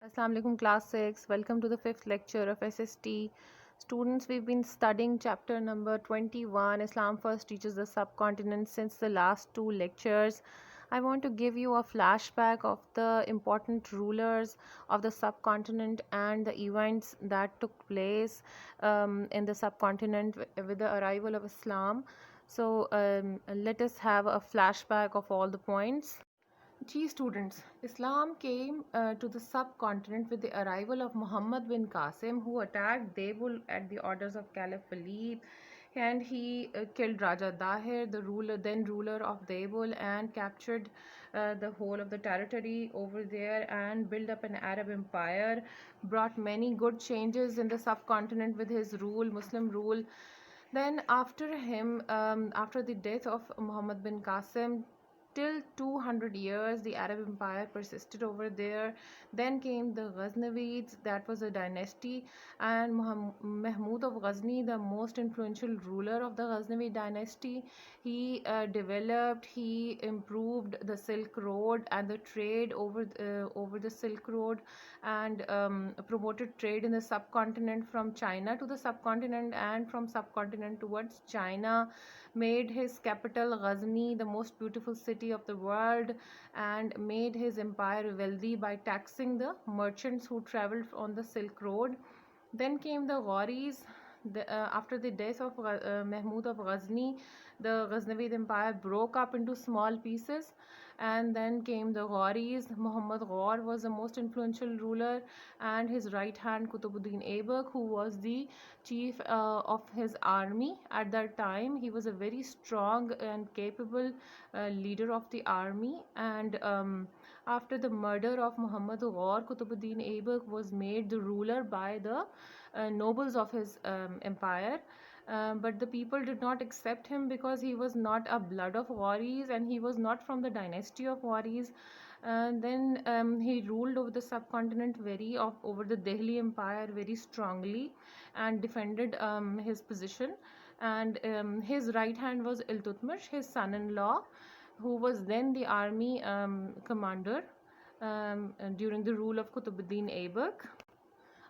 Assalamu alaikum class 6. Welcome to the fifth lecture of SST. Students, we've been studying chapter number 21, Islam First Teaches the Subcontinent, since the last two lectures. I want to give you a flashback of the important rulers of the subcontinent and the events that took place in the subcontinent with the arrival of Islam. So let us have a flashback of all the points. Gee students, Islam came to the subcontinent with the arrival of Muhammad bin Qasim, who attacked Debul at the orders of Caliph Philippe, and he killed Raja Dahir, the then ruler of Debul, and captured the whole of the territory over there and built up an Arab empire, brought many good changes in the subcontinent with his rule, Muslim rule. Then after him, after the death of Muhammad bin Qasim, till 200 years the Arab empire persisted over there. Then came the Ghaznavids, that was a dynasty, and Mahmud of Ghazni, the most influential ruler of the Ghaznavid dynasty, he developed, he improved the Silk Road and the trade over the Silk Road, and promoted trade in the subcontinent from China to the subcontinent and from subcontinent towards China, made his capital Ghazni the most beautiful city of the world, and made his empire wealthy by taxing the merchants who traveled on the Silk Road. Then came the Gharis. After the death of Mahmud of Ghazni, the Ghaznavid empire broke up into small pieces, and then came the Gharis. Muhammad Ghor was the most influential ruler, and his right hand Qutbuddin Aibak, who was the chief of his army at that time. He was a very strong and capable leader of the army, and after the murder of Muhammad Ghor, Qutbuddin Aibak was made the ruler by the nobles of his empire. But the people did not accept him because he was not a blood of Gharis and he was not from the dynasty of Gharis. Then he ruled over the subcontinent over the Delhi Empire very strongly, and defended his position. And his right hand was Iltutmish, his son-in-law, who was then the army commander during the rule of Qutbuddin Aibak.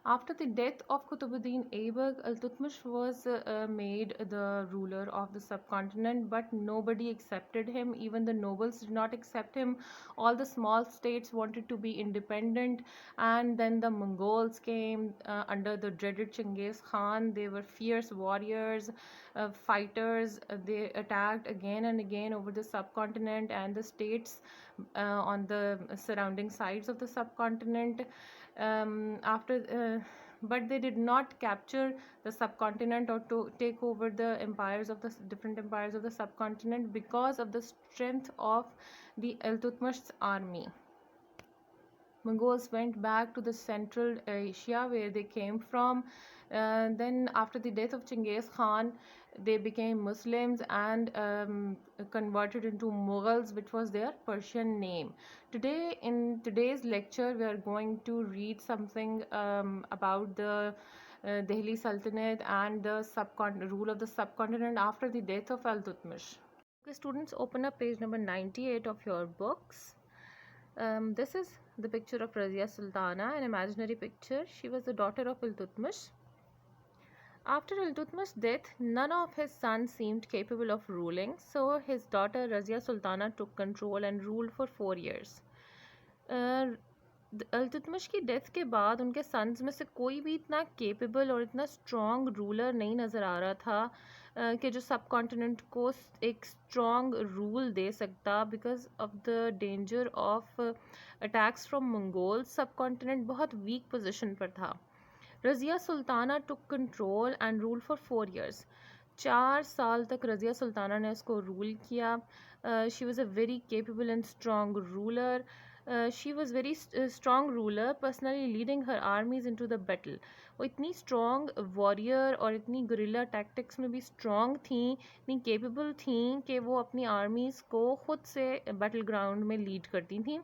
After the death of Qutbuddin Aibak, Iltutmish was made the ruler of the subcontinent, but nobody accepted him. Even the nobles did not accept him. All the small states wanted to be independent, and then the Mongols came under the dreaded Chinggis Khan. They were fierce warriors, fighters. They attacked again and again over the subcontinent and the states on the surrounding sides of the subcontinent. After But they did not capture the subcontinent or to take over the empires of the different empires of the subcontinent because of the strength of the Iltutmish's army. Mongols went back to the Central Asia where they came from. Then after the death of Chinggis Khan, they became Muslims and converted into Mughals, which was their Persian name. Today, in today's lecture, we are going to read something about the Delhi Sultanate and the rule of the subcontinent after the death of Al-Tutmish. Okay, students, open up page number 98 of your books. This is the picture of Razia Sultana, an imaginary picture. She was the daughter of Iltutmish. After Iltutmish's death, none of his sons seemed capable of ruling, so his daughter Razia Sultana took control and ruled for 4 years. अल्तुतमिश की death के बाद उनके sons में से कोई भी इतना capable और इतना स्ट्रॉन्ग रूलर नहीं नज़र आ रहा था कि जो सब कॉन्टिनेंट को एक स्ट्रॉन्ग रूल दे सकता, because of the danger of attacks from Mongol. सब कॉन्टिनेंट बहुत वीक पोजीशन पर था. रज़िया सुल्ताना टुक control and rule for 4 years. 4 साल तक रज़िया सुल्ताना ने उसको रूल किया. She was a very capable and strong ruler. She was very strong ruler, personally leading her armies into the battle. वो इतनी strong warrior और इतनी guerrilla tactics में भी strong थी, इतनी capable थी कि वो अपनी armies को खुद से battle ground में lead करती थी.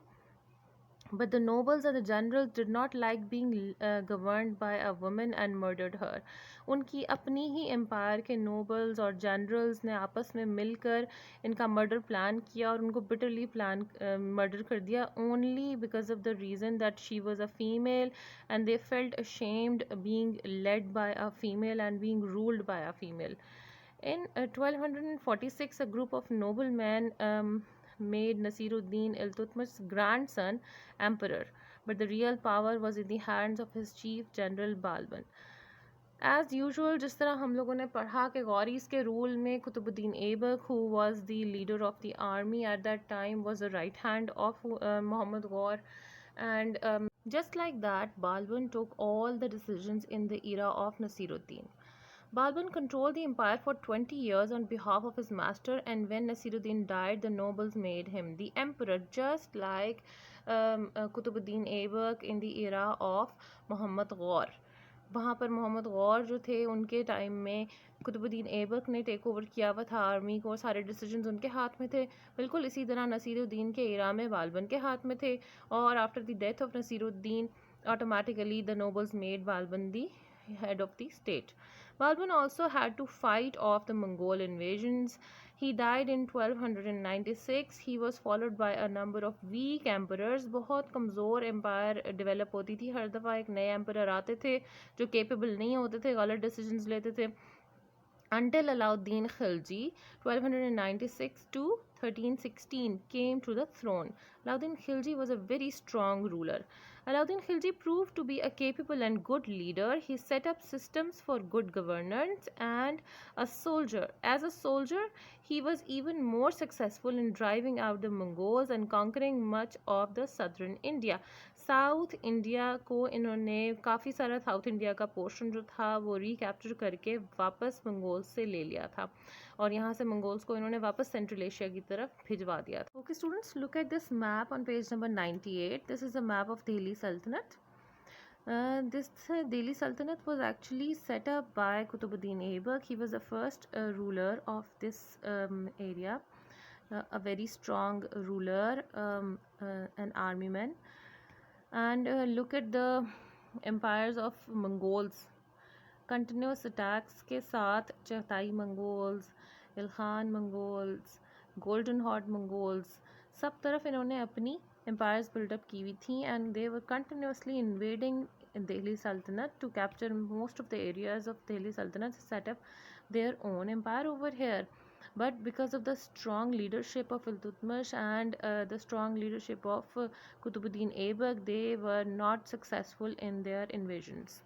But the nobles and the generals did not like being governed by a woman and murdered her. उनकी अपनी ही एम्पायर के नोबल्स और जनरल्स ने आपस में मिलकर इनका मर्डर प्लान किया और उनको बिटरली प्लान मर्डर कर दिया only because of the reason that she was a female and they felt ashamed being led by a female and being ruled by a female. In 1246, a group of noblemen made Nasiruddin Iltutmish's grandson emperor, but the real power was in the hands of his chief general Balban. As usual जिस तरह हम लोगों ने पढ़ा कि गौरीस के rule में Qutubuddin Aibak who was the leader of the army at that time was the right hand of Mohammad Ghor and just like that Balban took all the decisions in the era of Nasiruddin. Balban controlled the empire for 20 years on behalf of his master, and when Nasiruddin died, the nobles made him the emperor, just like Qutbuddin Aibak in the era of Muhammad Ghaur. वहाँ पर मोहम्मद गौर जो थे उनके time में कुतुबुद्दीन ऐबक ने take over किया हुआ था आर्मी को, सारे डिसीजंस उनके हाथ में थे। बिल्कुल इसी तरह नसीरुद्दीन के इरा में बालबन के हाथ में थे, और after the death of Nasiruddin automatically the nobles made Balban the head of the state. Balban also had to fight off the Mongol invasions. He died in 1296. He was followed by a number of weak emperors. बहुत कमज़ोर empire develop होती थी, हर दफ़ा एक नए emperor आते थे जो केपेबल नहीं होते थे, गलत डिसीजंस लेते थे. Until Alauddin Khilji 1296 to 1316 came to the throne. Alauddin Khilji was a very strong ruler. Alauddin Khilji proved to be a capable and good leader. He set up systems for good governance and a soldier. As a soldier, he was even more successful in driving out the Mongols and conquering much of the southern India. South India को इन्होंने काफ़ी सारा south India का portion जो था वो recapture करके वापस मंगोल्स से ले लिया था, और यहाँ से मंगोल्स को इन्होंने वापस सेंट्रल एशिया की तरफ भिजवा दिया था. Okay students, look at this map on page number 98. This is a map of Delhi सल्तनत. This Delhi Sultanate was actually set up by Qutbuddin Aibak. He was the first ruler of this area, a very strong ruler, an army man. And look at the empires of Mongols. Continuous attacks के साथ Chagatai Mongols, Ilkhan Mongols, Golden Horde Mongols, सब तरफ इन्होंने अपनी empires build up की हुई थी, and they were continuously invading Delhi Sultanate to capture most of the areas of Delhi Sultanate, set up their own empire over here. But because of the strong leadership of Iltutmish and the strong leadership of Qutbuddin Aibak, they were not successful in their invasions.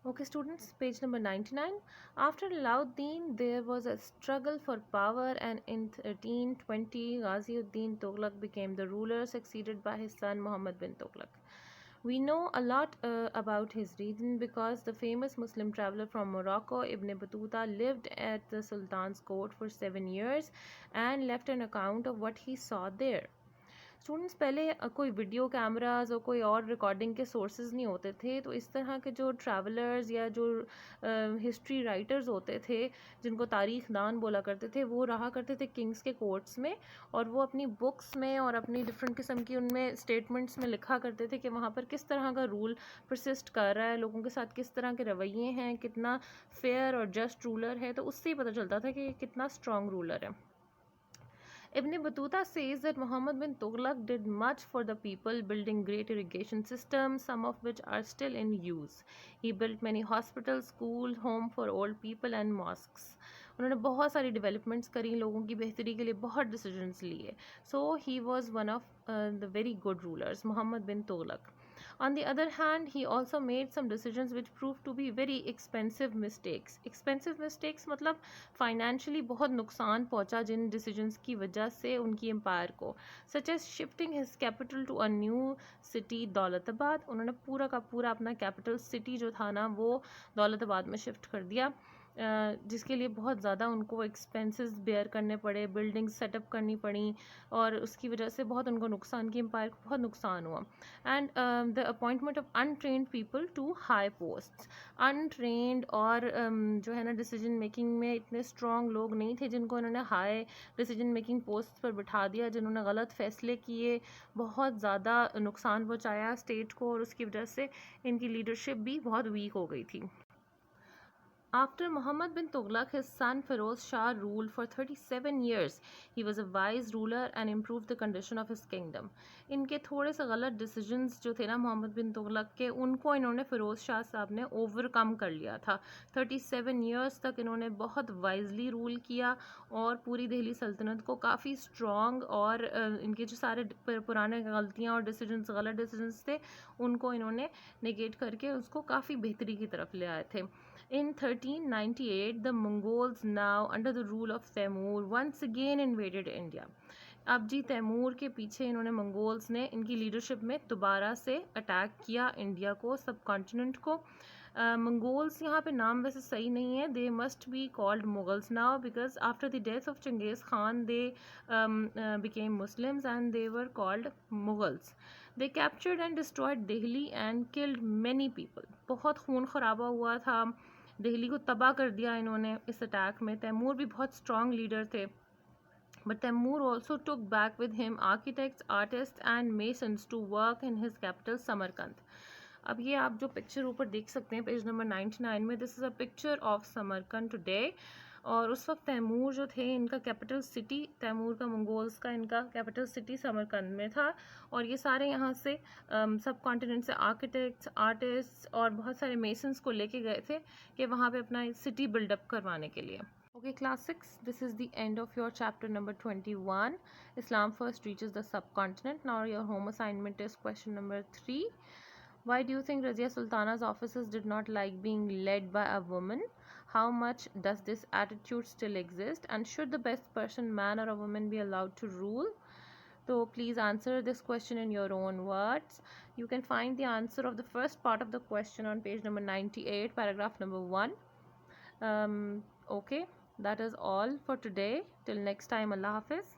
Okay students, page number 99. After Alauddin, there was a struggle for power, and in 1320, Ghaziuddin Tughlaq became the ruler, succeeded by his son Muhammad bin Tughlaq. We know a lot about his region because the famous Muslim traveler from Morocco, Ibn Battuta, lived at the Sultan's court for 7 years and left an account of what he saw there. Students पहले कोई video cameras और कोई और recording के sources नहीं होते थे, तो इस तरह के जो ट्रैवलर्स या जो हिस्ट्री राइटर्स होते थे जिनको तारीख दान बोला करते थे, वो रहा करते थे किंग्स के कोर्ट्स में, और वो अपनी बुक्स में और अपनी डिफरेंट किस्म की उनमें स्टेटमेंट्स में लिखा करते थे कि वहाँ पर किस तरह का रूल परसिस्ट कर रहा है, लोगों के साथ किस तरह के रवैये हैं, कितना फेयर और जस्ट रूलर है, तो उससे ही पता चलता था कि कितना स्ट्रॉन्ग रूलर है. Ibn Battuta says that Muhammad bin Tughlaq did much for the people, building great irrigation systems, some of which are still in use. He built many hospitals, schools, home for old people and mosques. उन्होंने बहुत सारी developments करी, लोगों की बेहतरी के लिए बहुत डिसीजंस लिए. So he was one of the very good rulers, Mohammad bin Tughlaq. On the other hand, he also made some decisions which proved to be very expensive mistakes. Expensive mistakes मतलब financially बहुत नुकसान पहुंचा जिन decisions की वजह से उनकी empire को, such as shifting his capital to a new city Daulatabad. उन्होंने पूरा का पूरा अपना capital city जो था ना वो दौलताबाद में shift कर दिया. जिसके लिए बहुत ज़्यादा उनको एक्सपेंसेस बेयर करने पड़े, बिल्डिंग सेटअप करनी पड़ी, और उसकी वजह से बहुत उनको नुकसान, की एम्पायर को बहुत नुकसान हुआ. And the appointment of untrained people to high post. Untrained और जो है ना डिसीजन मेकिंग में इतने स्ट्रॉन्ग लोग नहीं थे जिनको इन्होंने हाई डिसीजन मेकिंग पोस्ट पर बिठा दिया, जिन्होंने गलत फैसले किए, बहुत ज़्यादा नुकसान पहुँचाया स्टेट को, और उसकी वजह से इनकी लीडरशिप भी बहुत वीक हो गई थी. After Muhammad bin Tughlaq, his son Firoz Shah ruled for 37 years. He was a wise ruler and improved the condition of his kingdom. इनके थोड़े से गलत डिसीजंस जो थे ना मोहम्मद बिन तुगलक के, उनको इन्होंने फ़िरोज़ शाह साहब ने ओवरकम कर लिया था. 37 ईयर्स तक इन्होंने बहुत वाइजली रूल किया और पूरी दिल्ली सल्तनत को काफ़ी स्ट्रॉन्ग, और इनके जो सारे पुराने गलतियाँ और डिसीजंस, गलत डिसीजंस थे, उनको इन्होंने नेगेट करके उसको काफ़ी बेहतरी की तरफ ले आए थे. In 1398, the Mongols, now under the rule of Temur, once again invaded India. अब जी तैमूर के पीछे इन्होंने मंगोल्स ने इनकी लीडरशिप में दोबारा से अटैक किया इंडिया को, सब कॉन्टिनेंट को. मंगोल्स यहाँ पे नाम वैसे सही नहीं है, they must be called Mughals now, because after the death of Genghis Khan they became Muslims and they were called Mughals. They captured and destroyed Delhi and killed many people. बहुत खून खराबा हुआ था, दिल्ली को तबाह कर दिया इन्होंने इस अटैक में. तैमूर भी बहुत स्ट्रॉन्ग लीडर थे, but Temur also took back with him architects, artists and masons to work in his capital Samarkand. अब ये आप जो पिक्चर ऊपर देख सकते हैं पेज नंबर 99 में, this is a picture of Samarkand today. और उस वक्त तैमूर जो थे, इनका कैपिटल सिटी, तैमूर का मंगोल्स का इनका कैपिटल सिटी समरकंद में था. और ये सारे यहाँ से सब कॉन्टिनेंट से आर्किटेक्ट्स, आर्टिस्ट और बहुत सारे मेसन्स को लेके गए थे कि वहाँ पे अपना सिटी बिल्डअप करवाने के लिए. Okay, class 6, this is the end of your chapter number 21. Islam first reaches the subcontinent. Now your home assignment is question number 3. Why do you think Razia Sultana's officers did not like being led by a woman? How much does this attitude still exist? And should the best person, man or a woman, be allowed to rule? So please answer this question in your own words. You can find the answer of the first part of the question on page number 98, paragraph number 1. Okay, that is all for today. Till next time, Allah Hafiz.